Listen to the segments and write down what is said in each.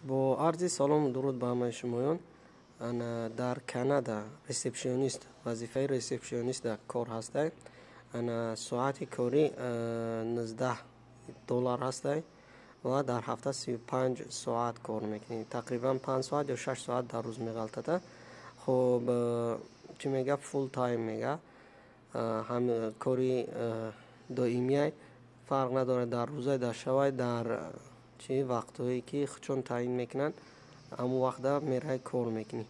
با عرض سلام و درود به همه شمایان. انا در کانادا ریسپشنیست وظیفه ریسپشنیست در کار هستم. انا ساعت کاری $19 هستم و در هفته 35 ساعت کار میکنیم. تقریبا 5 ساعت یا 6 ساعت در روز میغلطه. خب چی میگه فول تایم میگه، هم کاری دائمی فرق نداره در روزه در شب در چی وقتایی که چون تعیین میکنن همون وقت میره کار میکنی.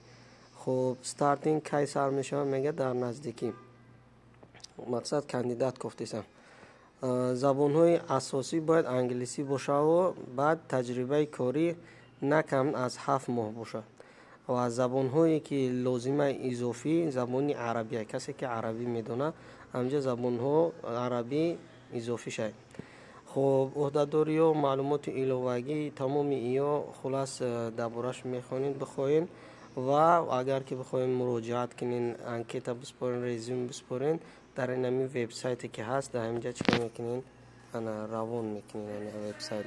خب استارتینگ کی سر میشه میگه در نزدیکی مقصد کاندیدات گفتیسم زبان های اساسی باید انگلیسی باشه و بعد تجربه کاری نکم از 7 ماه باشه و از زبان هایی که لازمه اضافی زبان عربی، کسی که عربی میدونه همجا زبان ها عربی اضافی شد. خب عهده‌داری و معلومات ایلوگی تمام اینا خلاص دربارش میخونین بخواین و اگر که بخواین مراجعت کنین انکیت بسپارین رزومه بسپارین در این وبسایتی که هست در اینجا چیکار میکنین انا روان میکنین این وبسایت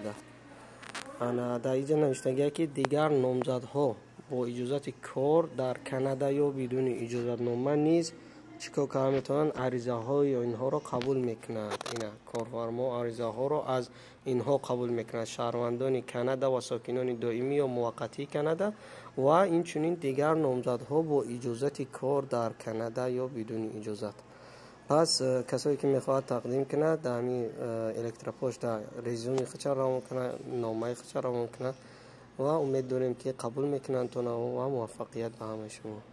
انا در اینجا نوشته که دیگر نامزدها با اجازت کار در کانادا یا بدون اجازت نامه نیز چیکار که میتونن عریضه های اینها رو قبول میکنند. اینا کارفرما عریضه ها رو از اینها قبول میکنند، شهروندان کانادا و ساکنان دائمی یا موقتی کانادا و این چنین دیگر نامزدها با اجازت کار در کانادا یا بدون اجازت. پس کسایی که میخواد تقدیم کنه در همین الکتروپوشت رزومه خچر را میکنه، نامه خچر را میکنه و امید داریم که قبول میکنن تو و موفقیت به همه شما.